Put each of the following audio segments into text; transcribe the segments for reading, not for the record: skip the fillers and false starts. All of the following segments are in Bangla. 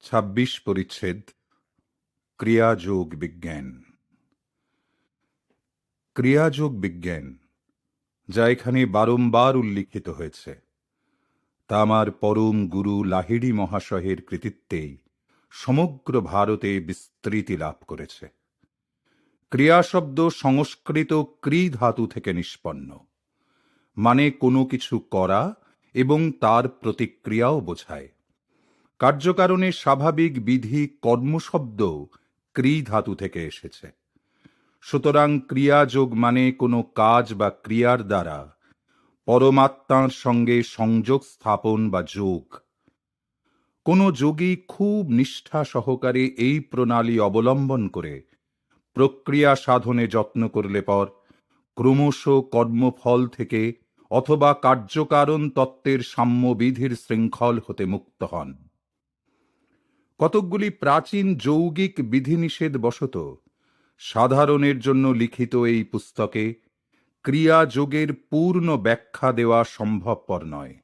২৬ পরিচ্ছেদ ক্রিয়াযোগ বিজ্ঞান। ক্রিয়াযোগ বিজ্ঞান, যা এখানে বারংবার উল্লিখিত হয়েছে, তা আমার পরম গুরু লাহিড়ী মহাশয়ের কৃতিত্বেই সমগ্র ভারতে বিস্তৃতি লাভ করেছে। ক্রিয়া শব্দ সংস্কৃত ক্রি ধাতু থেকে নিষ্পন্ন, মানে কোনো কিছু করা এবং তার প্রতিক্রিয়াও বোঝায়। কার্যকারণে স্বাভাবিক বিধি কর্মশব্দ ক্রি ধাতু থেকে এসেছে। সুতরাং ক্রিয়াযোগ মানে কোনো কাজ বা ক্রিয়ার দ্বারা পরমাত্মার সঙ্গে সংযোগ স্থাপন বা যোগ। কোনো যোগী খুব নিষ্ঠা সহকারে এই প্রণালী অবলম্বন করে প্রক্রিয়া সাধনে যত্ন করলে পর ক্রমশ কর্মফল থেকে অথবা কার্যকারণ তত্ত্বের সাম্যবিধির শৃঙ্খল হতে মুক্ত হন। কতকগুলি প্রাচীন যৌগিক বিধিনিষেধ বশত সাধারণের জন্য লিখিত এই পুস্তকে ক্রিয়াযোগের পূর্ণ ব্যাখ্যা দেওয়া সম্ভবপর নয়।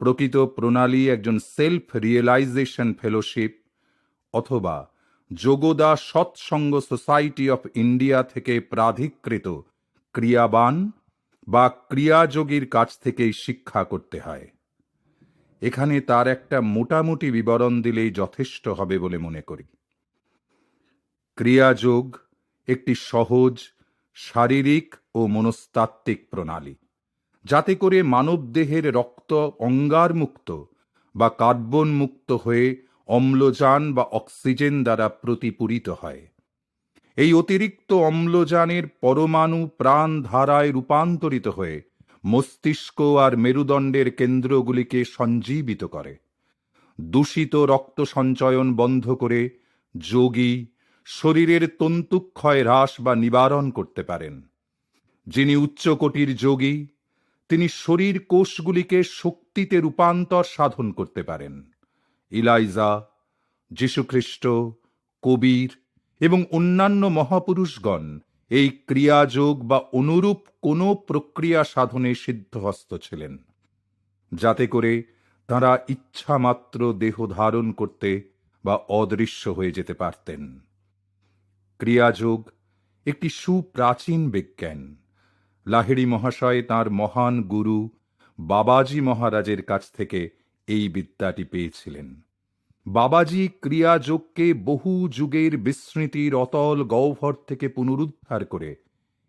প্রকৃত প্রণালী একজন সেলফ রিয়েলাইজেশন ফেলোশিপ অথবা যোগদা সৎসঙ্গ সোসাইটি অফ ইন্ডিয়া থেকে প্রাধিকৃত ক্রিয়াবান বা ক্রিয়াযোগীর কাছ থেকেই শিক্ষা করতে হয়। এখানে তার একটা মোটামুটি বিবরণ দিলেই যথেষ্ট হবে বলে মনে করি। ক্রিয়াযোগ একটি সহজ শারীরিক ও মনস্তাত্ত্বিক প্রণালী, যাতে করে মানবদেহের রক্ত অঙ্গার মুক্ত বা কার্বন মুক্ত হয়ে অম্লজান বা অক্সিজেন দ্বারা প্রতিপূরিত হয়। এই অতিরিক্ত অম্লজানের পরমাণু প্রাণ ধারায় রূপান্তরিত হয়ে মস্তিষ্ক আর মেরুদণ্ডের কেন্দ্রগুলিকে সঞ্জীবিত করে। দূষিত রক্ত সঞ্চয়ন বন্ধ করে যোগী শরীরের তন্তুক্ষয় হ্রাস বা নিবারণ করতে পারেন। যিনি উচ্চকোটির যোগী, তিনি শরীর কোষগুলিকে শক্তিতে রূপান্তর সাধন করতে পারেন। ইলাইজা, যীশুখ্রিস্ট, কবির এবং অন্যান্য মহাপুরুষগণ এই ক্রিয়াযোগ বা অনুরূপ কোনো প্রক্রিয়া সাধনে সিদ্ধহস্ত ছিলেন, যাতে করে তাঁরা ইচ্ছামাত্র দেহ ধারণ করতে বা অদৃশ্য হয়ে যেতে পারতেন। ক্রিয়াযোগ একটি সুপ্রাচীন বিজ্ঞান। লাহিড়ী মহাশয় তাঁর মহান গুরু বাবাজি মহারাজের কাছ থেকে এই বিদ্যাটি পেয়েছিলেন। বাবাজি ক্রিয়াযোগকে বহু যুগের বিস্মৃতির অতল গহ্বর থেকে পুনরুদ্ধার করে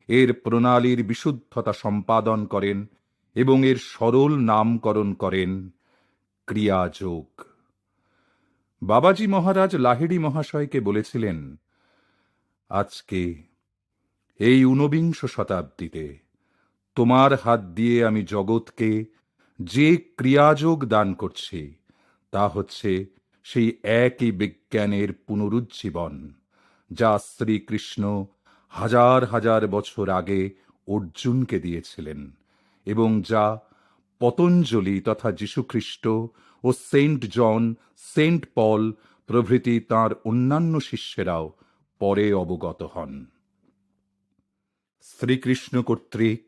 এর প্রণালীর বিশুদ্ধতা সম্পাদন করেন এবং এর সরল নামকরণ করেন ক্রিয়াযোগ। বাবাজি মহারাজ লাহিড়ী মহাশয়কে বলেছিলেন, আজকে এই ঊনবিংশ শতাব্দীতে তোমার হাত দিয়ে আমি জগৎকে যে ক্রিয়াযোগ দান করছি, তা হচ্ছে সেই একই বিজ্ঞানের পুনরুজ্জীবন, যা শ্রীকৃষ্ণ হাজার হাজার বছর আগে অর্জুনকে দিয়েছিলেন এবং যা পতঞ্জলি তথা যীশুখ্রিস্ট ও সেন্ট জন, সেন্ট পল প্রভৃতি তাঁর অন্যান্য শিষ্যেরাও পরে অবগত হন। শ্রীকৃষ্ণ কর্তৃক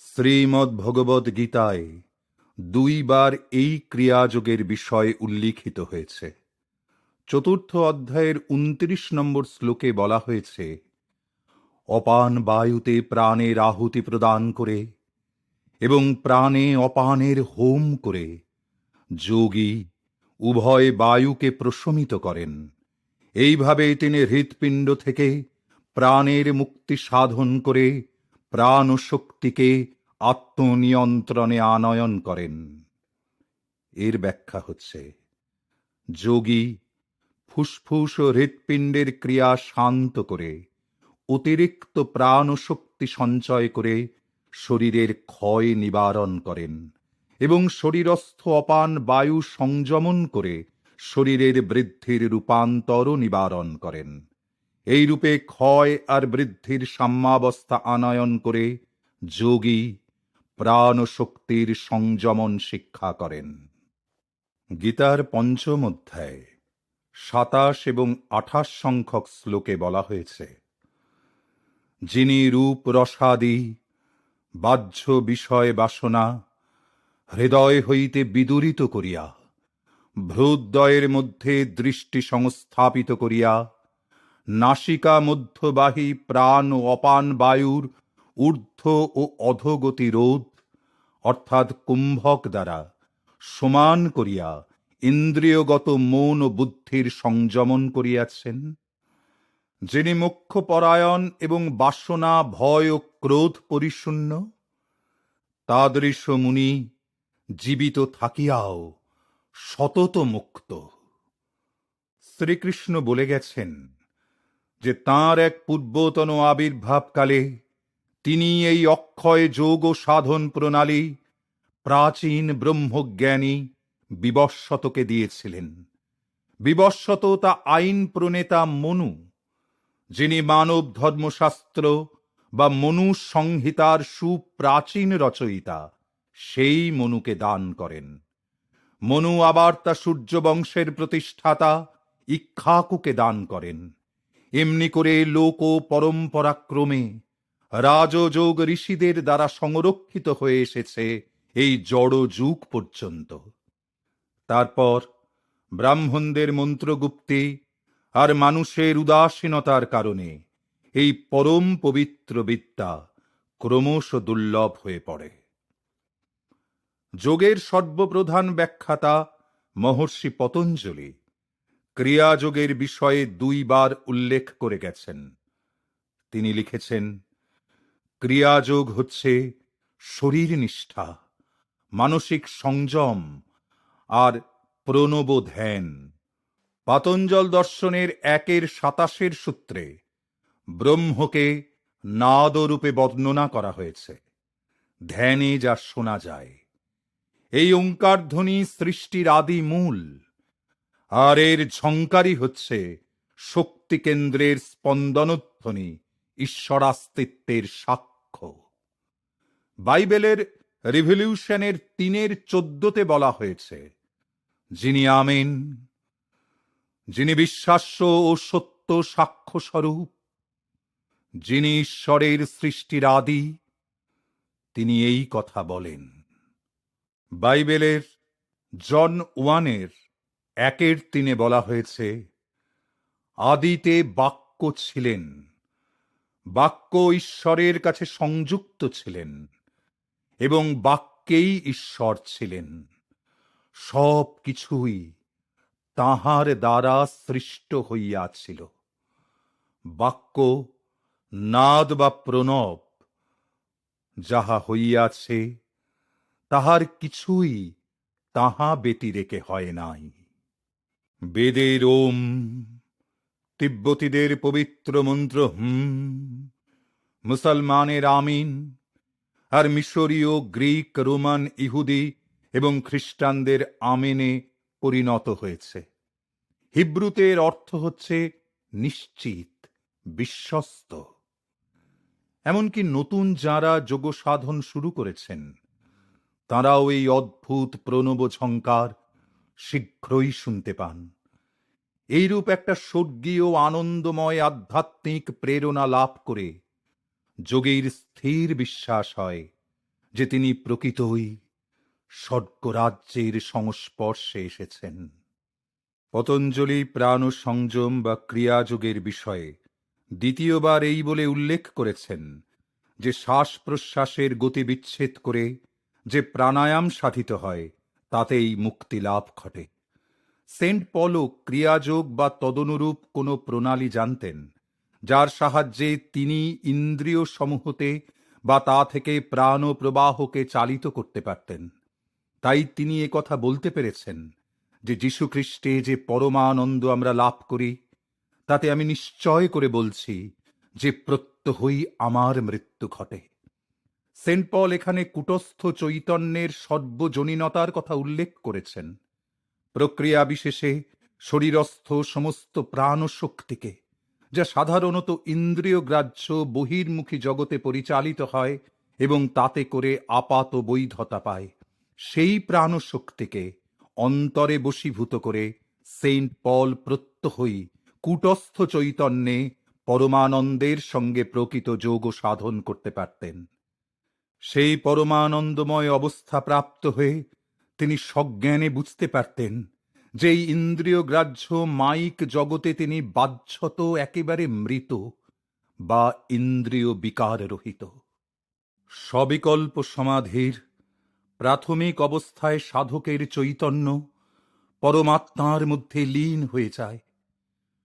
শ্রীমদ্ ভগবদ্ গীতায় 2 বার এই ক্রিয়াযোগের বিষয় উল্লিখিত হয়েছে। 4th অধ্যায়ের 29 নম্বর শ্লোকে বলা হয়েছে, অপান বায়ুতে প্রাণের আহুতি প্রদান করে এবং প্রাণে অপানের হোম করে যোগী উভয় বায়ুকে প্রশমিত করেন। এইভাবে তিনি হৃৎপিণ্ড থেকে প্রাণের মুক্তি সাধন করে প্রাণ শক্তিকে আত্মনিয়ন্ত্রণে আনয়ন করেন। এর ব্যাখ্যা হচ্ছে, যোগী ফুসফুস ও হৃৎপিণ্ডের ক্রিয়া শান্ত করে অতিরিক্ত প্রাণ শক্তি সঞ্চয় করে শরীরের ক্ষয় নিবারণ করেন এবং শরীরস্থ অপান বায়ু সংযমন করে শরীরের বৃদ্ধির রূপান্তর নিবারণ করেন। এই রূপে ক্ষয় আর বৃদ্ধির সাম্যাবস্থা আনয়ন করে যোগী প্রাণ শক্তির সংযমন শিক্ষা করেন। গীতার 5ম অধ্যায় 27 এবং 28 সংখ্যক শ্লোকে বলা হয়েছে, যিনি রূপ রসাদি বাহ্য বিষয় বাসনা হৃদয় হইতে বিদূরিত করিয়া ভ্রূদ্বয়ের মধ্যে দৃষ্টি সংস্থাপিত করিয়া নাসিকা মধ্যবাহী প্রাণ ও অপান বায়ুর ঊর্ধ্ব ও অধোগতি রোধ অর্থাৎ কুম্ভক দ্বারা সমান করিয়া ইন্দ্রিয়গত মন ও বুদ্ধির সংযমন করিয়াছেন, যিনি মোক্ষপরায়ণ এবং বাসনা ভয় ও ক্রোধ পরিশূন্য, তাদৃশ মুনি জীবিত থাকিয়াও সতত মুক্ত। শ্রীকৃষ্ণ বলে গেছেন যে তাঁর এক পূর্বতন আবির্ভাবকালে তিনি এই অক্ষয় যোগ সাধন প্রণালী প্রাচীন ব্রহ্মজ্ঞানী বিবস্বতকে দিয়েছিলেন। বিবস্বত তা আইন প্রণেতা মনু, যিনি মানব ধর্মশাস্ত্র বা মনু সংহিতার সুপ্রাচীন রচয়িতা, সেই মনুকে দান করেন। মনু আবার তা সূর্যবংশের প্রতিষ্ঠাতা ইক্ষ্বাকুকে দান করেন। এমনি করে লোক পরম্পরাক্রমে রাজযোগ ঋষিদের দ্বারা সংরক্ষিত হয়ে এসেছে এই জড় যুগ পর্যন্ত। তারপর ব্রাহ্মণদের মন্ত্রগুপ্তি আর মানুষের উদাসীনতার কারণে এই পরম পবিত্র বিদ্যা ক্রমশ দুর্লভ হয়ে পড়ে। যোগের সর্বপ্রধান ব্যাখ্যাতা মহর্ষি পতঞ্জলি ক্রিয়াযোগের বিষয়ে 2 বার উল্লেখ করে গেছেন। তিনি লিখেছেন, ক্রিয়াযোগ হচ্ছে শরীর নিষ্ঠা, মানসিক সংযম আর প্রণব ধ্যান। পাতঞ্জল দর্শনের 1-27 সূত্রে ব্রহ্মকে নাদরূপে বর্ণনা করা হয়েছে, ধ্যানে যা শোনা যায়। এই ওঙ্কার ধ্বনি সৃষ্টির আদি মূল, আর এর ঝঙ্কারই হচ্ছে শক্তি কেন্দ্রের স্পন্দনধ্বনি, ঈশ্বরাস্তিত্বের সাক্ষ্য। বাইবেলের রিভলিউশনের 3:14 বলা হয়েছে, যিনি আমেন, যিনি বিশ্বাস্য ও সত্য সাক্ষ্য স্বরূপ, যিনি ঈশ্বরের সৃষ্টির আদি, তিনি এই কথা বলেন। বাইবেলের জন 1:1-3 বলা হয়েছে, আদিতে বাক্য ছিলেন, বাক্য ঈশ্বরের কাছে সংযুক্ত ছিলেন এবং বাক্যেই ঈশ্বর ছিলেন। সব কিছুই তাঁহার দ্বারা সৃষ্ট হইয়াছিল। বাক্য নাদ বা প্রণব যাহা হইয়াছে, তাহার কিছুই তাহা ব্যতিরেকে হয় নাই। বেদের ওম, তিব্বতীদের পবিত্র মন্ত্র মুসলমানের আমিন, আর মিশরীয়, গ্রিক, রোমান, ইহুদি এবং খ্রিস্টানদের আমেনে পরিণত হয়েছে। হিব্রুতে এর অর্থ হচ্ছে নিশ্চিত, বিশ্বস্ত। এমনকি নতুন যাঁরা যোগ সাধন শুরু করেছেন, তাঁরাও এই অদ্ভুত প্রণব ঝঙ্কার শীঘ্রই শুনতে পান। এইরূপ একটা স্বর্গীয় আনন্দময় আধ্যাত্মিক প্রেরণা লাভ করে যোগীর স্থির বিশ্বাস হয় যে তিনি প্রকৃতই স্বর্গরাজ্যের সংস্পর্শে এসেছেন। পতঞ্জলি প্রাণ সংযম বা ক্রিয়াযোগের বিষয়ে দ্বিতীয়বার এই বলে উল্লেখ করেছেন যে শ্বাস প্রশ্বাসের গতি বিচ্ছেদ করে যে প্রাণায়াম সাধিত হয়, তাতেই মুক্তি লাভ ঘটে। সেন্ট পলও ক্রিয়াযোগ বা তদনুরূপ কোনো প্রণালী জানতেন, যার সাহায্যে তিনি ইন্দ্রিয় সমূহতে বা তা থেকে প্রাণ প্রবাহকে চালিত করতে পারতেন। তাই তিনি কথা বলতে পেরেছেন যে যীশুখ্রিস্টে যে পরমানন্দ আমরা লাভ করি, তাতে আমি নিশ্চয় করে বলছি যে প্রত্যহই আমার মৃত্যু ঘটে। সেন্ট পল এখানে কূটস্থ চৈতন্যের সর্বজনীনতার কথা উল্লেখ করেছেন। প্রক্রিয়া বিশেষে শরীরস্থ সমস্ত প্রাণ শক্তিকে, যা সাধারণত ইন্দ্রিয় গ্রাহ্য বহির্মুখী জগতে পরিচালিত হয় এবং তাতে করে আপাত বৈধতা পায়, সেই প্রাণ শক্তিকে অন্তরে বশীভূত করে সেন্ট পল প্রত্যহই কূটস্থ চৈতন্যে পরমানন্দের সঙ্গে প্রকৃত যোগ সাধন করতে পারতেন। সেই পরমানন্দময় অবস্থা প্রাপ্ত হয়ে তিনি সজ্ঞানে বুঝতে পারতেন যেই ইন্দ্রিয় গ্রাহ্য মাইক জগতে তিনি বাহ্যত একেবারে মৃত বা ইন্দ্রিয় বিকার রহিত। সবিকল্প সমাধির প্রাথমিক অবস্থায় সাধকের চৈতন্য পরমাত্মার মধ্যে লীন হয়ে যায়।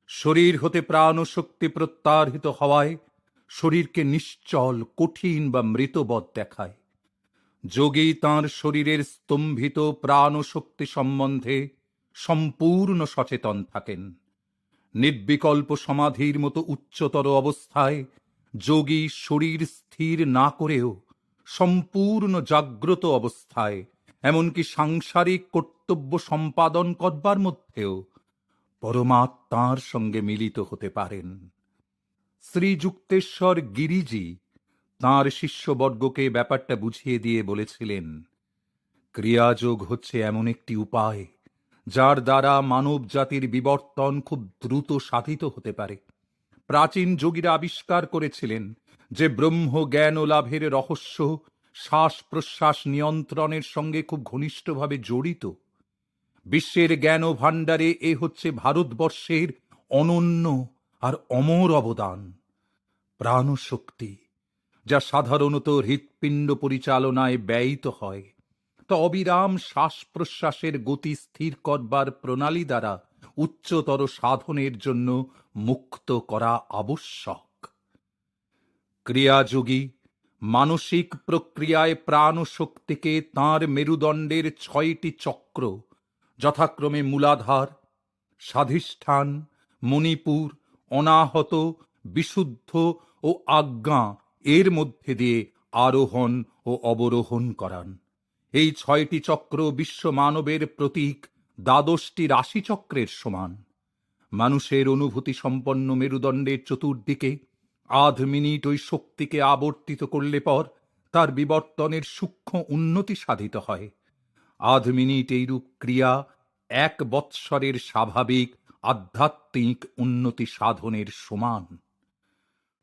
শরীর হতে প্রাণ শক্তি প্রত্যাহৃত হওয়ায় শরীরকে নিশ্চল, কঠিন বা মৃতবৎ দেখায়। যোগী তাঁর শরীরের স্তম্ভিত প্রাণ শক্তি সম্বন্ধে সম্পূর্ণ সচেতন থাকেন। নির্বিকল্প সমাধির মতো উচ্চতর অবস্থায় যোগী শরীর স্থির না করেও সম্পূর্ণ জাগ্রত অবস্থায়, এমনকি সাংসারিক কর্তব্য সম্পাদন করবার মধ্যেও পরমাত্মার সঙ্গে মিলিত হতে পারেন। শ্রীযুক্তেশ্বর গিরিজি তাঁর শিষ্যবর্গকে ব্যাপারটা বুঝিয়ে দিয়ে বলেছিলেন, ক্রিয়াযোগ হচ্ছে এমন একটি উপায় যার দ্বারা মানব জাতির বিবর্তন খুব দ্রুত সাধিত হতে পারে। প্রাচীন যোগীরা আবিষ্কার করেছিলেন যে ব্রহ্ম জ্ঞান ও লাভের রহস্য শ্বাস প্রশ্বাস নিয়ন্ত্রণের সঙ্গে খুব ঘনিষ্ঠভাবে জড়িত। বিশ্বের জ্ঞান ভাণ্ডারে এ হচ্ছে ভারতবর্ষের অনন্য আর অমর অবদান। প্রাণশক্তি, যা সাধারণত হৃৎপিণ্ড পরিচালনায় ব্যয়িত হয়, তা অবিরাম শ্বাস প্রশ্বাসের গতি স্থির করবার প্রণালী দ্বারা উচ্চতর সাধনের জন্য মুক্ত করা আবশ্যক। ক্রিয়াযোগী মানসিক প্রক্রিয়ায় প্রাণশক্তিকে তাঁর মেরুদণ্ডের 6টি চক্র, যথাক্রমে মূলাধার, স্বাধিষ্ঠান, মণিপুর, অনাহত, বিশুদ্ধ ও আজ্ঞা এর মধ্যে দিয়ে আরোহণ ও অবরোহণ করান। এই 6টি চক্র বিশ্ব মানবের প্রতীক 12টি রাশিচক্রের সমান। মানুষের অনুভূতি সম্পন্ন মেরুদণ্ডের চতুর্দিকে আধ মিনিট ওই শক্তিকে আবর্তিত করলে পর তার বিবর্তনের সূক্ষ্ম উন্নতি সাধিত হয়। আধ মিনিট এইরূপ ক্রিয়া 1 বৎসরের স্বাভাবিক আধ্যাত্মিক উন্নতি সাধনের সমান।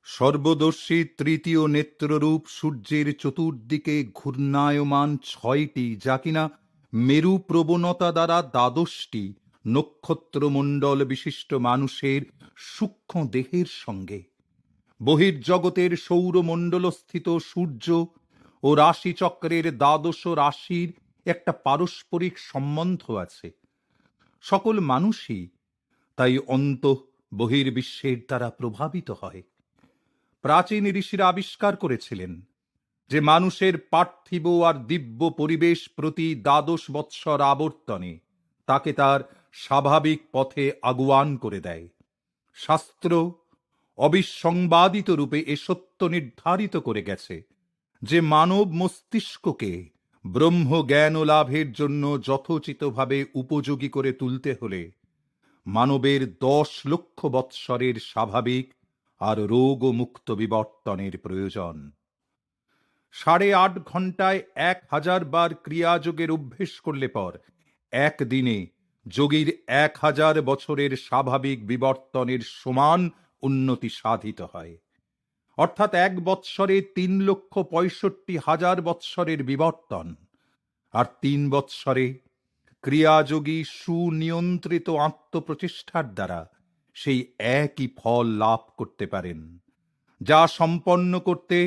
সর্বদর্শী তৃতীয় নেত্ররূপ সূর্যের চতুর্দিকে ঘূর্ণায়মান 6টি, যা কিনা মেরু প্রবণতা দ্বারা 12টি নক্ষত্রমণ্ডল বিশিষ্ট মানুষের সূক্ষ্ম দেহের সঙ্গে বহির্জগতের সৌরমণ্ডলস্থিত সূর্য ও রাশিচক্রের 12 রাশির একটা পারস্পরিক সম্বন্ধ আছে। সকল মানুষই তাই অন্তঃ বহির্বিশ্বের দ্বারা প্রভাবিত হয়। প্রাচীন ঋষিরা আবিষ্কার করেছিলেন যে মানুষের পার্থিব আর দিব্য পরিবেশ প্রতি 12 বৎসর আবর্তনে তাকে তার স্বাভাবিক পথে আগুয়ান করে দেয়। শাস্ত্র অবিসংবাদিত রূপে এ সত্য নির্ধারিত করে গেছে যে মানব মস্তিষ্ককে ব্রহ্ম জ্ঞান ও লাভের জন্য যথোচিতভাবে উপযোগী করে তুলতে হলে মানবের 10 লক্ষ বৎসরের স্বাভাবিক আর রোগ মুক্ত বিবর্তনের প্রয়োজন। 8.5 ঘন্টায় 1000 বার ক্রিয়াযোগের অভ্যেস করলে পর একদিনে যোগীর 1000 বছরের স্বাভাবিক বিবর্তনের সমান উন্নতি সাধিত হয়। অর্থাৎ 1 বৎসরে 3,65,000 বৎসরের বিবর্তন, আর 3 বৎসরে ক্রিয়াযোগী সুনিয়ন্ত্রিত আত্মপ্রচেষ্টার দ্বারা সেই একই ফল লাভ করতে পারেন, যা সম্পন্ন করতে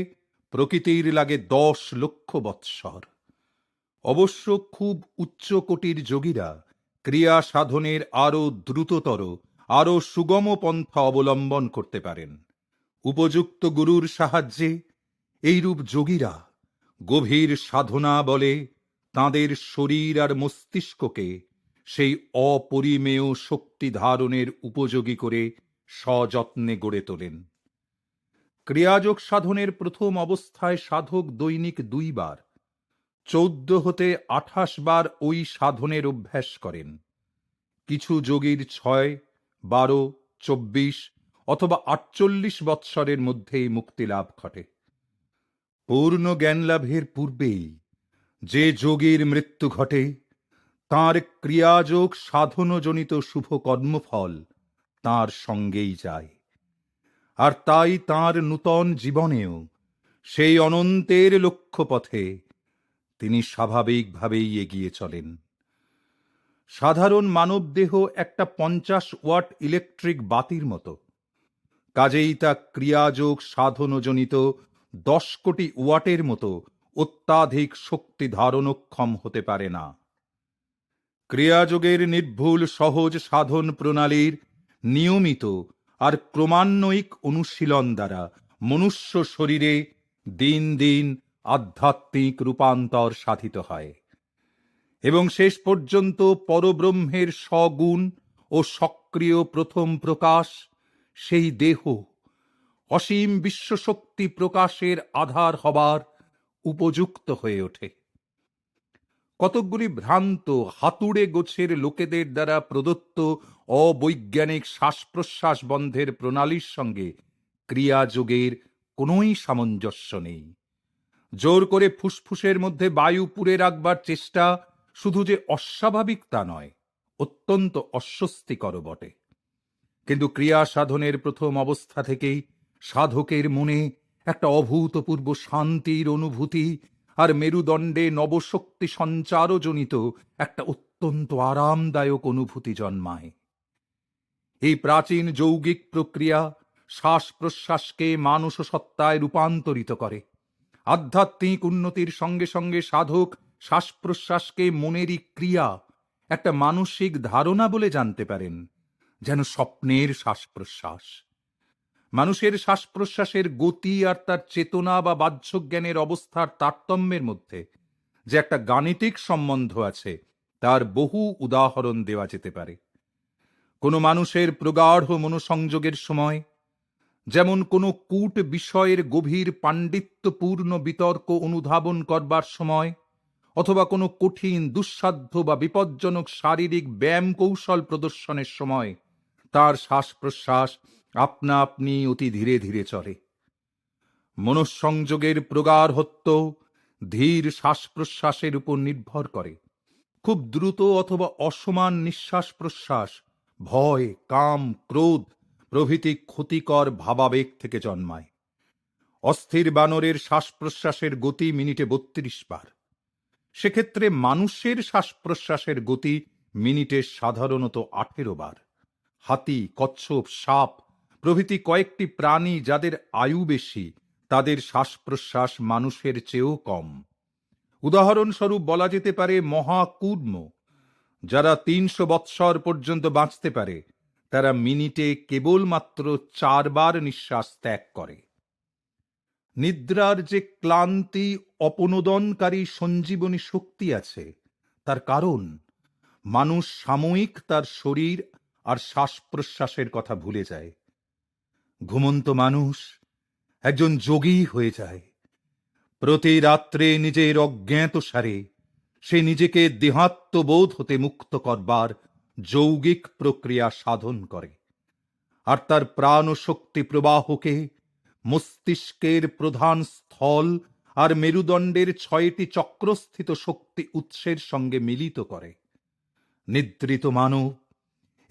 প্রকৃতির লাগে 10 লক্ষ বৎসর। অবশ্য খুব উচ্চ কোটির যোগীরা ক্রিয়া সাধনের আরো দ্রুততর, আরো সুগম পন্থা অবলম্বন করতে পারেন। উপযুক্ত গুরুর সাহায্যে এইরূপ যোগীরা গভীর সাধনা বলে তাঁদের শরীর আর মস্তিষ্ককে সেই অপরিমেয় শক্তি ধারণের উপযোগী করে সযত্নে গড়ে তোলেন। ক্রিয়াযোগ সাধনের প্রথম অবস্থায় সাধক দৈনিক 2 বার 14 হতে 28 বার ওই সাধনের অভ্যাস করেন। কিছু যোগীর 6, 12, 24 অথবা 48 বৎসরের মধ্যেই মুক্তি লাভ ঘটে। পূর্ণ জ্ঞান লাভের পূর্বেই যে যোগীর মৃত্যু ঘটে, তাঁর ক্রিয়াযোগ সাধনজনিত শুভ কর্মফল তাঁর সঙ্গেই যায়, আর তাই তাঁর নূতন জীবনেও সেই অনন্তের লক্ষ্যপথে তিনি স্বাভাবিকভাবেই এগিয়ে চলেন। সাধারণ মানবদেহ একটা 50 ওয়াট ইলেকট্রিক বাতির মতো, কাজেই তা ক্রিয়াযোগ সাধনজনিত 10 কোটি ওয়াটের মতো অত্যাধিক শক্তি ধারণক্ষম হতে পারে না। ক্রিয়াযোগের নির্ভুল সহজ সাধন প্রণালীর নিয়মিত আর ক্রমান্বয়িক অনুশীলন দ্বারা মনুষ্য শরীরে দিন দিন আধ্যাত্মিক রূপান্তর সাধিত হয় এবং শেষ পর্যন্ত পরব্রহ্মের সগুণ ও সক্রিয় প্রথম প্রকাশ, সেই দেহ অসীম বিশ্বশক্তি প্রকাশের আধার হবার উপযুক্ত হয়ে ওঠে। কতকগুলি ভ্রান্ত হাতুড়ে গোছের লোকেদের দ্বারা প্রদত্ত অবৈজ্ঞানিক শ্বাস প্রশ্বাস বন্ধের প্রণালীর সঙ্গে ক্রিয়াযোগের কোনোই সামঞ্জস্য নেই। জোর করে ফুসফুসের মধ্যে বায়ু পুরে রাখবার চেষ্টা শুধু যে অস্বাভাবিক তা নয়, অত্যন্ত অস্বস্তিকর বটে। কিন্তু ক্রিয়া সাধনের প্রথম অবস্থা থেকেই সাধকের মনে একটা অভূতপূর্ব শান্তির অনুভূতি আর মেরুদণ্ডে নবশক্তি সঞ্চারজনিত একটা অত্যন্ত আরামদায়ক অনুভূতি জন্মায়। এই প্রাচীন যৌগিক প্রক্রিয়া শ্বাস প্রশ্বাসকে মানস সত্তায় রূপান্তরিত করে। আধ্যাত্মিক উন্নতির সঙ্গে সঙ্গে সাধক শ্বাস প্রশ্বাসকে মনেরই ক্রিয়া, একটা মানসিক ধারণা বলে জানতে পারেন, যেন স্বপ্নের শ্বাস প্রশ্বাস। মানুষের শ্বাস প্রশ্বাসের গতি আর তার চেতনা বা বাহ্যজ্ঞানের অবস্থার তারতম্যের মধ্যে যে একটা গাণিতিক সম্বন্ধ আছে, তার বহু উদাহরণ দেওয়া যেতে পারে। কোনো মানুষের প্রগাঢ় মনোসংযোগের সময়, যেমন কোনো কূট বিষয়ের গভীর পাণ্ডিত্যপূর্ণ বিতর্ক অনুধাবন করবার সময়, অথবা কোনো কঠিন দুঃসাধ্য বা বিপজ্জনক শারীরিক ব্যায়াম কৌশল প্রদর্শনের সময় তার শ্বাস প্রশ্বাস আপনা আপনি অতি ধীরে ধীরে চলে। মনঃসংযোগের প্রগাঢ়ত্ব ধীর শ্বাস প্রশ্বাসের উপর নির্ভর করে। খুব দ্রুত অথবা অসমান নিঃশ্বাস প্রশ্বাস ভয়, কাম, ক্রোধ প্রভৃতি ক্ষতিকর ভাবাবেগ থেকে জন্মায়। অস্থির বানরের শ্বাস প্রশ্বাসের গতি মিনিটে 32 বার। সেক্ষেত্রে মানুষের শ্বাস প্রশ্বাসের গতি মিনিটে সাধারণত 18 বার। হাতি, কচ্ছপ, সাপ প্রভৃতি কয়েকটি প্রাণী যাদের আয়ু বেশি, তাদের শ্বাস প্রশ্বাস মানুষের চেয়েও কম। উদাহরণস্বরূপ বলা যেতে পারে মহাকূর্ম, যারা 300 বৎসর পর্যন্ত বাঁচতে পারে, তারা মিনিটে কেবলমাত্র 4 বার নিঃশ্বাস ত্যাগ করে। নিদ্রার যে ক্লান্তি অপনোদনকারী সঞ্জীবনী শক্তি আছে, তার কারণ মানুষ সাময়িক তার শরীর আর শ্বাস প্রশ্বাসের কথা ভুলে যায়। ঘুমন্ত মানুষ একজন যোগী হয়ে যায়। প্রতি রাত্রে নিজের অজ্ঞাত সারে সে নিজেকে দেহাত্মবোধ হতে মুক্ত করবার যৌগিক প্রক্রিয়া সাধন করে, আর তার প্রাণ শক্তি প্রবাহকে মস্তিষ্কের প্রধান স্থল আর মেরুদণ্ডের 6টি চক্রস্থিত শক্তি উৎসের সঙ্গে মিলিত করে। নিদ্রিত মানব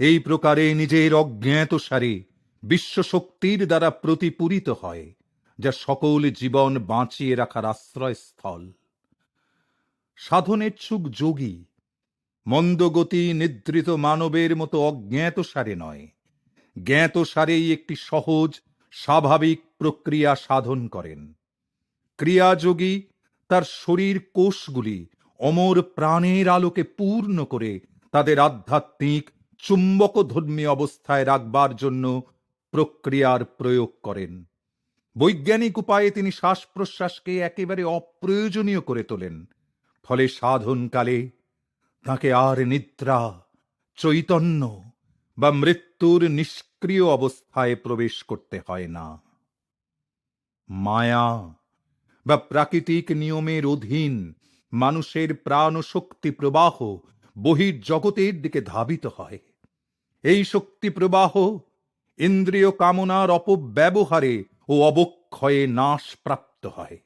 এই প্রকারে নিজের অজ্ঞাত সারে বিশ্বশক্তির দ্বারা প্রতিপূরিত হয়, যা সকল জীবন বাঁচিয়ে রাখার আশ্রয়স্থল। সাধনেচ্ছুক যোগী মন্দগতি নিদ্রিত মানবের মতো অজ্ঞাত সারে নয়, জ্ঞাত সারেই একটি সহজ স্বাভাবিক প্রক্রিয়া সাধন করেন। ক্রিয়াযোগী তার শরীর কোষগুলি অমর প্রাণের আলোকে পূর্ণ করে তাদের আধ্যাত্মিক চুম্বকধর্মী অবস্থায় রাখবার জন্য প্রক্রিয়ার প্রয়োগ করেন। বৈজ্ঞানিক উপায়ে তিনি শ্বাস প্রশ্বাসকে একেবারে অপ্রয়োজনীয় করে তোলেন। ফলে সাধনকালে তাকে আর নিদ্রা, চৈতন্য বা মৃত্যুর নিষ্ক্রিয় অবস্থায় প্রবেশ করতে হয় না। মায়া বা প্রাকৃতিক নিয়মের অধীন মানুষের প্রাণ শক্তি প্রবাহ বহির্জগতের দিকে ধাবিত হয়। এই শক্তি প্রবাহ ইন্দ্রিয় কামনার অপব্যবহারে ও অবক্ষয়ে নাশ প্রাপ্ত হয়।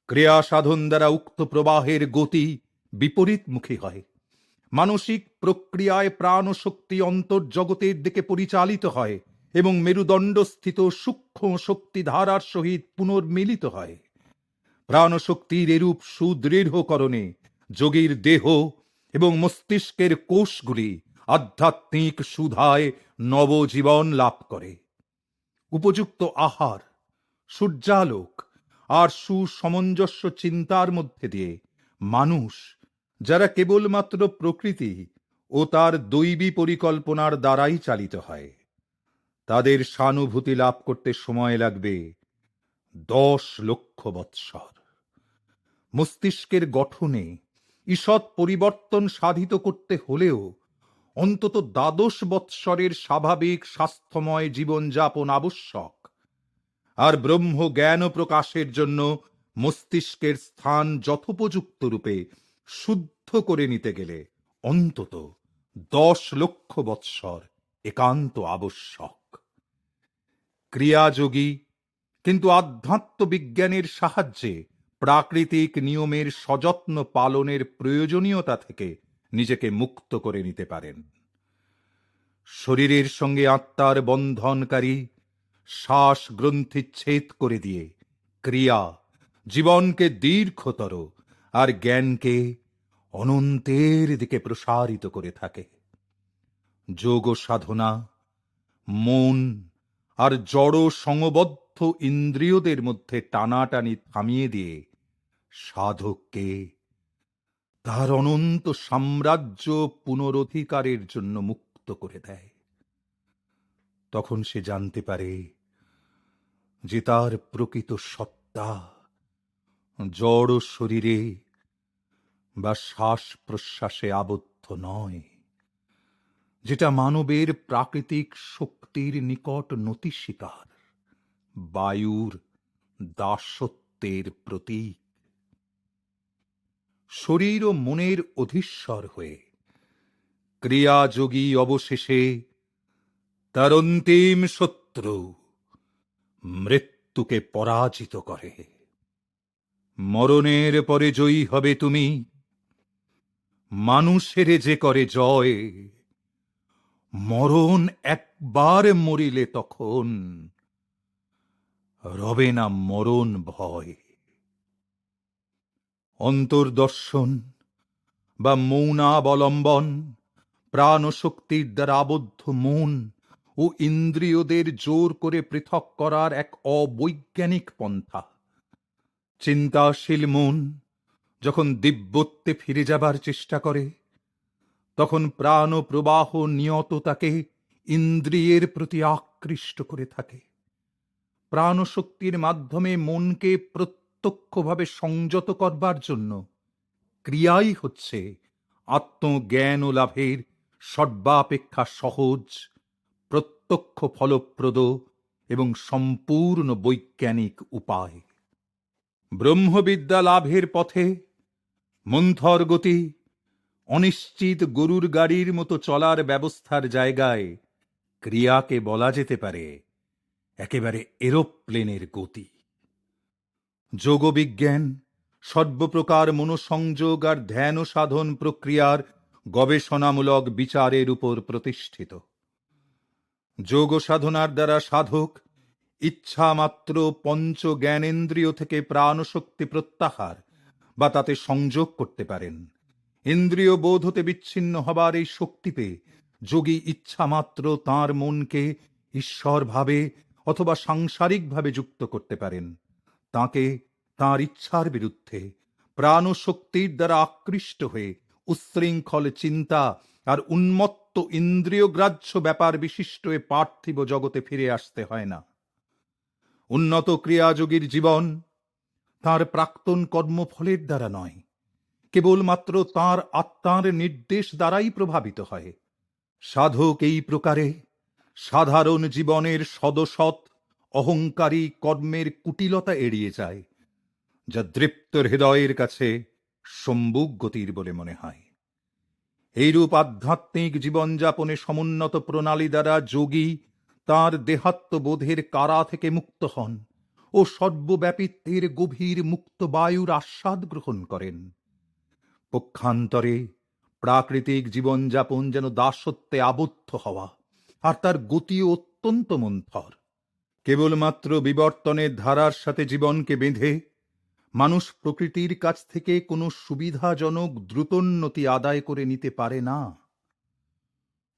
ক্রিয়া সাধন দ্বারা উক্ত প্রবাহের গতি বিপরীতমুখী হয়। মানসিক প্রক্রিয়ায় প্রাণ শক্তি অন্তর্জগতের দিকে পরিচালিত হয় এবং মেরুদণ্ডস্থিত সূক্ষ্ম শক্তি ধারার সহিত পুনর্মিলিত হয়। প্রাণশক্তির এরূপ সুদৃঢ়করণে যোগীর দেহ এবং মস্তিষ্কের কোষগুলি আধ্যাত্মিক সুধায় নবজীবন লাভ করে। উপযুক্ত আহার, সূর্যালোক আর সুসমঞ্জস্য চিন্তার মধ্যে দিয়ে মানুষ, যারা কেবলমাত্র প্রকৃতি ও তার দৈবী পরিকল্পনার দ্বারাই চালিত হয়, তাদের সানুভূতি লাভ করতে সময় লাগবে 10 লক্ষ বৎসর। মস্তিষ্কের গঠনে ঈষৎ পরিবর্তন সাধিত করতে হলেও অন্তত 12 বৎসরের স্বাভাবিক স্বাস্থ্যময় জীবনযাপন আবশ্যক। আর ব্রহ্ম জ্ঞান প্রকাশের জন্য মস্তিষ্কের স্থান যথোপযুক্ত রূপে শুদ্ধ করে নিতে গেলে অন্তত 10 লক্ষ বৎসর একান্ত আবশ্যক। ক্রিয়াযোগী কিন্তু আধ্যাত্ম বিজ্ঞানের সাহায্যে প্রাকৃতিক নিয়মের সযত্ন পালনের প্রয়োজনীয়তা থেকে নিজেকে মুক্ত করে নিতে পারেন। শরীরের সঙ্গে আত্মার বন্ধনকারী শ্বাস গ্রন্থি ছেদ করে দিয়ে ক্রিয়া জীবনকে দীর্ঘতর আর জ্ঞানকে অনন্তের দিকে প্রসারিত করে থাকে। যোগ সাধনা মন আর জড় সংবদ্ধ ইন্দ্রিয়দের মধ্যে টানাটানি থামিয়ে দিয়ে সাধককে তার অনন্ত সাম্রাজ্য পুনরধিকারের জন্য মুক্ত করে দেয়। তখন সে জানতে পারে যে তার প্রকৃত সত্তা জড় শরীরে বা শ্বাস প্রশ্বাসে আবদ্ধ নয়, যেটা মানবের প্রাকৃতিক শক্তির নিকট নতি স্বীকার, বায়ুর দাসত্বের প্রতীক। শরীর ও মনের অধীশ্বর হয়ে ক্রিয়াযোগী অবশেষে তার অন্তিম শত্রু মৃত্যুকে পরাজিত করে। মরণের পরে জয়ী হবে তুমি, মানুষের যে করে জয়। মরণ একবার মরিলে তখন রবে না মরণ ভয়। অন্তর্দর্শন বা মৌনাবলম্বন প্রাণশক্তির দ্বারা আবদ্ধ মন ও ইন্দ্রিয়দের জোর করে পৃথক করার এক অবৈজ্ঞানিক পন্থা। চিন্তাশীল মন যখন দিব্যত্বে ফিরে যাবার চেষ্টা করে, তখন প্রাণ প্রবাহ নিয়ত তাকে ইন্দ্রিয়ের প্রতি আকৃষ্ট করে থাকে। প্রাণশক্তির মাধ্যমে মনকে প্রত্যক্ষভাবে সংযত করবার জন্য ক্রিয়াই হচ্ছে আত্মজ্ঞান ও লাভের সর্বাপেক্ষা সহজ, প্রত্যক্ষ ফলপ্রদ এবং সম্পূর্ণ বৈজ্ঞানিক উপায়। ব্রহ্মবিদ্যা লাভের পথে মন্থর গতি, অনিশ্চিত গরুর গাড়ির মতো চলার ব্যবস্থার জায়গায় ক্রিয়াকে বলা যেতে পারে একেবারে এরোপ্লেনের গতি। যোগবিজ্ঞান সর্বপ্রকার মনোসংযোগ আর ধ্যান সাধন প্রক্রিয়ার গবেষণামূলক বিচারের উপর প্রতিষ্ঠিত। যোগ সাধনার দ্বারা সাধক ইচ্ছা মাত্র পঞ্চ জ্ঞানেন্দ্রিয় থেকে প্রাণশক্তি প্রত্যাহার বা তাতে সংযোগ করতে পারেন। ইন্দ্রিয় বোধ হতে বিচ্ছিন্ন হবার এই শক্তি পেয়ে যোগী ইচ্ছা মাত্র তাঁর মনকে ঈশ্বরভাবে অথবা সাংসারিকভাবে যুক্ত করতে পারেন। তাকে তাঁর ইচ্ছার বিরুদ্ধে প্রাণশক্তির দ্বারা আকৃষ্ট হয়ে উচ্ছৃঙ্খল চিন্তা আর উন্মত্ত ইন্দ্রিয়গ্রাহ্য ব্যাপার বিশিষ্ট এ পার্থিব জগতে ফিরে আসতে হয় না। উন্নত ক্রিয়াযোগীর জীবন তাঁর প্রাক্তন কর্মফলের দ্বারা নয়, কেবলমাত্র তাঁর আত্মার নির্দেশ দ্বারাই প্রভাবিত হয়। সাধক এই প্রকারে সাধারণ জীবনের সদসৎ অহংকারী কর্মের কুটিলতা এড়িয়ে যায়, যা দৃপ্ত হৃদয়ের কাছে সম্বুক গতির বলে মনে হয়। এইরূপ আধ্যাত্মিক জীবনযাপনে সমুন্নত প্রণালী দ্বারা যোগী তাঁর দেহাত্মবোধের কারা থেকে মুক্ত হন ও সর্বব্যাপিত্বের গভীর মুক্ত বায়ুর আস্বাদ গ্রহণ করেন। পক্ষান্তরে প্রাকৃতিক জীবনযাপন যেন দাসত্বে আবদ্ধ হওয়া, আর তার গতিও অত্যন্ত মন্থর। কেবলমাত্র বিবর্তনের ধারার সাথে জীবনকে বেঁধে মানুষ প্রকৃতির কাছ থেকে কোনো সুবিধাজনক দ্রুতোন্নতি আদায় করে নিতে পারে না।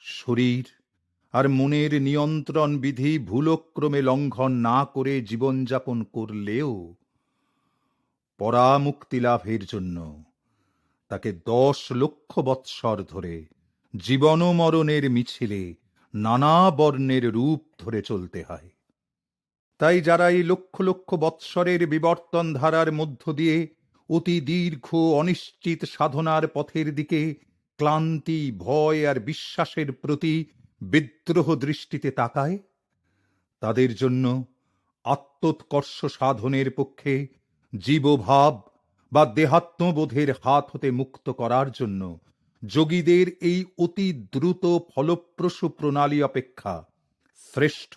শরীর আর মনের নিয়ন্ত্রণ বিধি ভুলক্রমে লঙ্ঘন না করে জীবনযাপন করলেও পরামুক্তি লাভের জন্য তাকে 10 লক্ষ বৎসর ধরে জীবন মরণের মিছিলে নানা বর্ণের রূপ ধরে চলতে হয়। তাই যারা এই লক্ষ লক্ষ বৎসরের বিবর্তন ধারার মধ্য দিয়ে অতি দীর্ঘ অনিশ্চিত সাধনার পথের দিকে ক্লান্তি, ভয় আর বিশ্বাসের প্রতি বিদ্রোহ দৃষ্টিতে তাকায়, তাদের জন্য আত্মোৎকর্ষ সাধনের পক্ষে জীবভাব বা দেহাত্মবোধের হাত হতে মুক্ত করার জন্য যোগীদের এই অতি দ্রুত ফলপ্রসূ প্রণালী অপেক্ষা শ্রেষ্ঠ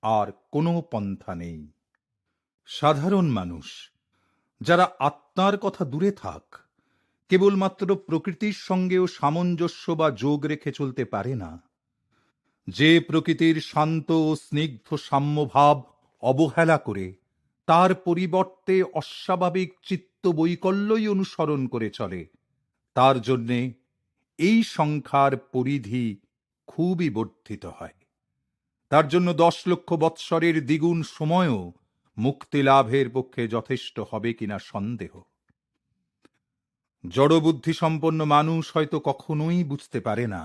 আর কোনো পন্থা নেই। সাধারণ মানুষ যারা আত্মার কথা দূরে থাক, কেবলমাত্র প্রকৃতির সঙ্গেও সামঞ্জস্য বা যোগ রেখে চলতে পারে না, যে প্রকৃতির শান্ত ও স্নিগ্ধ সাম্যভাব অবহেলা করে তার পরিবর্তে অস্বাভাবিক চিত্ত বৈকল্যই অনুসরণ করে চলে, তার জন্যে এই সংখ্যার পরিধি খুবই বর্ধিত হয়। তার জন্য 10 লক্ষ বৎসরের দ্বিগুণ সময়ও মুক্তি লাভের পক্ষে যথেষ্ট হবে কিনা সন্দেহ। জড়বুদ্ধি সম্পন্ন মানুষ হয়তো কখনোই বুঝতে পারে না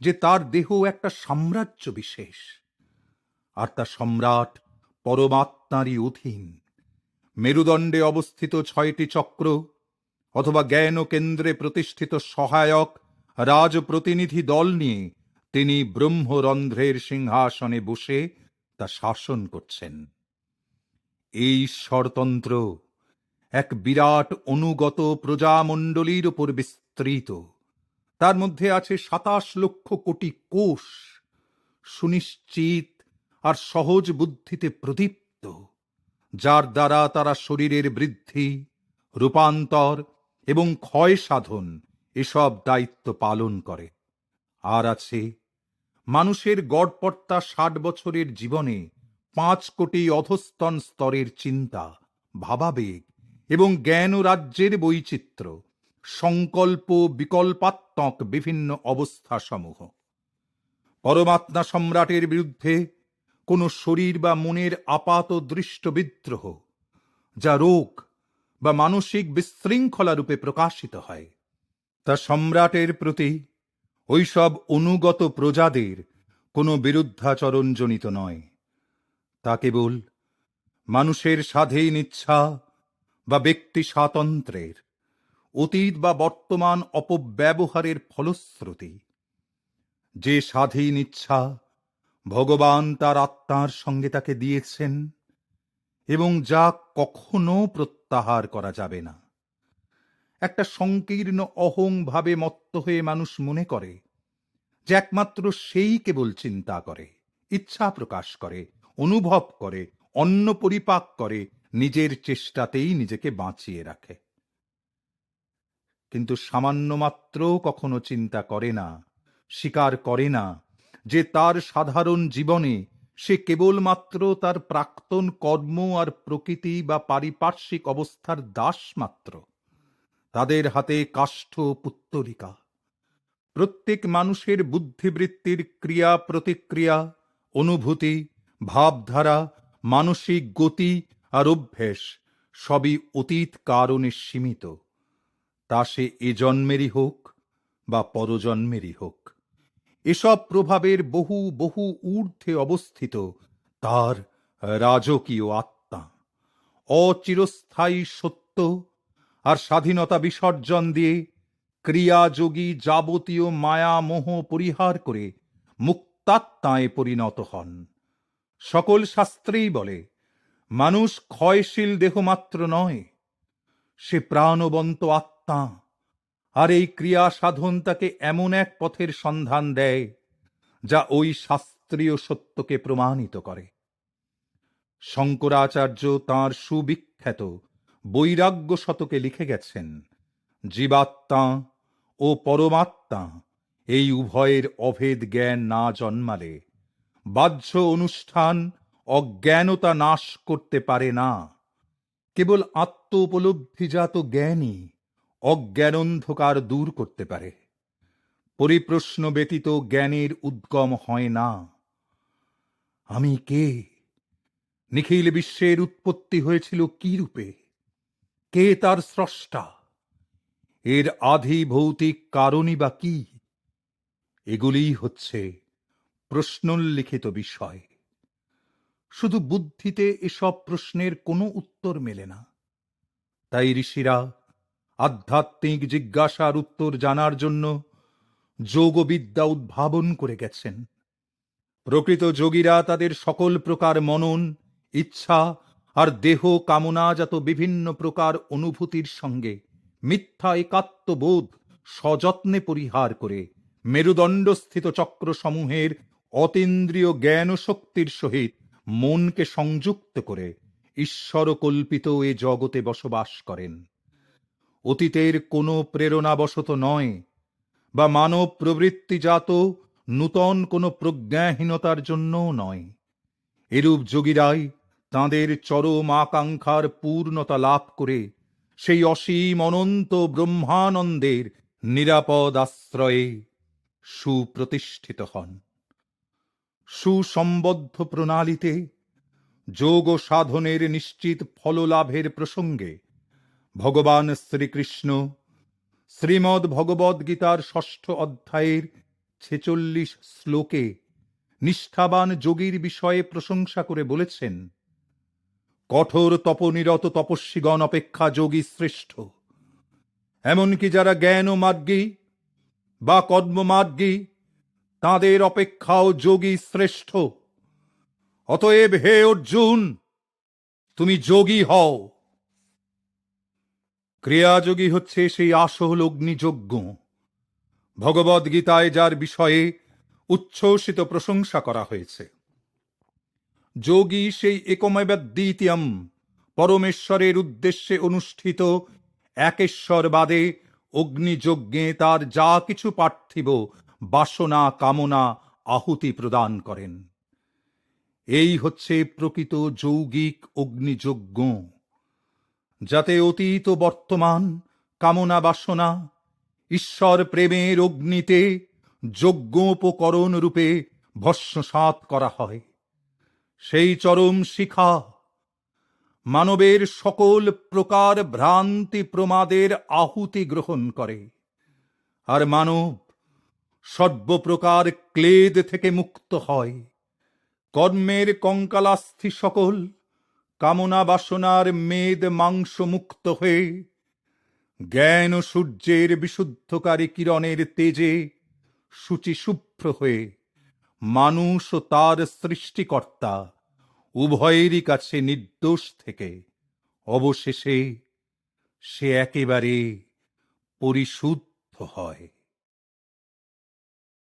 যে তার দেহ একটা সাম্রাজ্য বিশেষ, আর তা সম্রাট পরমাত্মারই অধীন। মেরুদণ্ডে অবস্থিত 6টি চক্র অথবা জ্ঞান কেন্দ্রে প্রতিষ্ঠিত সহায়ক রাজপ্রতিনিধি দল নিয়ে তিনি ব্রহ্মরন্ধ্রের সিংহাসনে বসে তা শাসন করছেন। এই ঈশ্বরতন্ত্র এক বিরাট অনুগত প্রজামণ্ডলীর উপর বিস্তৃত। তার মধ্যে আছে 27 লক্ষ কোটি কোষ, সুনিশ্চিত আর সহজ বুদ্ধিতে প্রদীপ্ত, যার দ্বারা তারা শরীরের বৃদ্ধি, রূপান্তর এবং ক্ষয় সাধন এসব দায়িত্ব পালন করে। আর আছে মানুষের গড়পড়তা 60 বছরের জীবনে 5 কোটি অধস্তন স্তরের চিন্তা, ভাবাবেগ এবং জ্ঞান ও রাজ্যের বৈচিত্র্য, সংকল্প বিকল্পাত্মক বিভিন্ন অবস্থাসমূহ। পরমাত্মা সম্রাটের বিরুদ্ধে কোন শরীর বা মনের আপাত দৃষ্ট বিদ্রোহ, যা রোগ বা মানসিক বিশৃঙ্খলা রূপে প্রকাশিত হয়, তা সম্রাটের প্রতি ওইসব অনুগত প্রজাদের কোনো বিরুদ্ধাচরণজনিত নয়। তা কেবল মানুষের স্বাধীন ইচ্ছা বা ব্যক্তি স্বাতন্ত্র্যের অতীত বা বর্তমান অপব্যবহারের ফলশ্রুতি। যে স্বাধীন ইচ্ছা ভগবান তার আত্মার সঙ্গে তাকে দিয়েছেন এবং যা কখনো প্রত্যাহার করা যাবে না। একটা সংকীর্ণ অহং ভাবে মত্ত হয়ে মানুষ মনে করে যে একমাত্র সেই কেবল চিন্তা করে, ইচ্ছা প্রকাশ করে, অনুভব করে, অন্ন পরিপাক করে, নিজের চেষ্টাতেই নিজেকে বাঁচিয়ে রাখে। কিন্তু সামান্য মাত্র কখনো চিন্তা করে না, স্বীকার করে না যে তার সাধারণ জীবনে সে কেবলমাত্র তার প্রাক্তন কর্ম আর প্রকৃতি বা পারিপার্শ্বিক অবস্থার দাস মাত্র, তাদের হাতে কাষ্ঠ পুত্তলিকা। প্রত্যেক মানুষের বুদ্ধিবৃত্তির ক্রিয়া প্রতিক্রিয়া, অনুভূতি, ভাবধারা, মানসিক গতি আর অভ্যেস সবই অতীত কারণে সীমিত, তা সে এ জন্মেরই হোক বা পরজন্মেরই হোক। এসব প্রভাবের বহু বহু ঊর্ধ্বে অবস্থিত তার রাজকীয় আত্মা অচিরস্থায়ী সত্য আর স্বাধীনতা বিসর্জন দিয়ে ক্রিয়াযোগী যাবতীয় মায়া মোহ পরিহার করে মুক্তাত্মায় পরিণত হন। সকল শাস্ত্রেই বলে মানুষ ক্ষয়শীল দেহমাত্র নয়, সে প্রাণবন্ত আত্মা, আর এই ক্রিয়া সাধন তাকে এমন এক পথের সন্ধান দেয় যা ওই শাস্ত্রীয় সত্যকে প্রমাণিত করে। শঙ্করাচার্য তাঁর সুবিখ্যাত বৈরাগ্য শতকে লিখে গেছেন, জীবাত্মা ও পরমাত্মা এই উভয়ের অভেদ জ্ঞান না জন্মালে বাহ্য অনুষ্ঠান অজ্ঞানতা নাশ করতে পারে না। কেবল আত্মা আত্ম উপলব্ধিজাত জ্ঞানই অজ্ঞান অন্ধকার দূর করতে পারে। পরিপ্রশ্ন ব্যতীত জ্ঞানের উদ্গম হয় না। আমি কে? নিখিল বিশ্বের উৎপত্তি হয়েছিল কি রূপে? কে তার স্রষ্টা? এর আধি ভৌতিক কারণই বা কি? এগুলিই হচ্ছে প্রশ্নোল্লিখিত বিষয়। শুধু বুদ্ধিতে এসব প্রশ্নের কোনো উত্তর মেলে না। তাই ঋষিরা আধ্যাত্মিক জিজ্ঞাসার উত্তর জানার জন্য যোগবিদ্যা উদ্ভাবন করে গেছেন। প্রকৃত যোগীরা তাদের সকল প্রকার মনন, ইচ্ছা আর দেহ কামনাজাত বিভিন্ন প্রকার অনুভূতির সঙ্গে মিথ্যা একাত্মবোধ সযত্নে পরিহার করে মেরুদণ্ডস্থিত চক্রসমূহের অতীন্দ্রিয় জ্ঞান শক্তির সহিত মনকে সংযুক্ত করে ঈশ্বরকল্পিত এ জগতে বসবাস করেন। অতীতের কোনো প্রেরণাবশত নয়, বা মানব প্রবৃত্তিজাত নূতন কোনো প্রজ্ঞাহীনতার জন্যও নয়। এরূপ যোগীরাই তাঁদের চরম আকাঙ্ক্ষার পূর্ণতা লাভ করে সেই অসীম অনন্ত ব্রহ্মানন্দের নিরাপদ আশ্রয়ে সুপ্রতিষ্ঠিত হন। সুসম্বদ্ধ প্রণালীতে যোগ সাধনের নিশ্চিত ফললাভের প্রসঙ্গে ভগবান শ্রীকৃষ্ণ শ্রীমদ্ ভগবদ্গীতার ৬ষ্ঠ অধ্যায়ের ৪৬ শ্লোকে নিষ্ঠাবান যোগীর বিষয়ে প্রশংসা করে বলেছেন, কঠোর তপনিরত তপস্বীগণ অপেক্ষা যোগী শ্রেষ্ঠ। এমনকি যারা জ্ঞান মার্গী বা কর্মমার্গী, তাঁদের অপেক্ষাও যোগী শ্রেষ্ঠ। অতএব হে অর্জুন, তুমি যোগী হও। ক্রিয়াযোগী হচ্ছে সেই আসল অগ্নিযজ্ঞ, ভগবদ্গীতায় যার বিষয়ে উচ্ছ্বসিত প্রশংসা করা হয়েছে। যোগী সেই একমেবাদ্বিতীয়ম পরমেশ্বরের উদ্দেশ্যে অনুষ্ঠিত একেশ্বরবাদে অগ্নিযজ্ঞে তার যা কিছু পার্থিব বাসনা কামনা আহুতি প্রদান করেন। এই হচ্ছে প্রকৃত যৌগিক অগ্নিযজ্ঞ, যাতে অতীত বর্তমান কামনা বাসনা ঈশ্বর প্রেমের অগ্নিতে যজ্ঞোপকরণ রূপে ভস্মসাৎ করা হয়। সেই চরম শিখা মানবের সকল প্রকার ভ্রান্তি প্রমাদের আহুতি গ্রহণ করে, আর মানব সর্বপ্রকার ক্লেদ থেকে মুক্ত হয়। কর্মের কঙ্কালাস্থি সকল কামনা বাসনার মেদ মাংস মুক্ত হয়ে জ্ঞান ও সূর্যের বিশুদ্ধকারী কিরণের তেজে শুচি শুভ্র হয়ে মানুষ ও তার সৃষ্টিকর্তা উভয়েরই কাছে নির্দোষ থেকে অবশেষে সে একেবারে পরিশুদ্ধ হয়।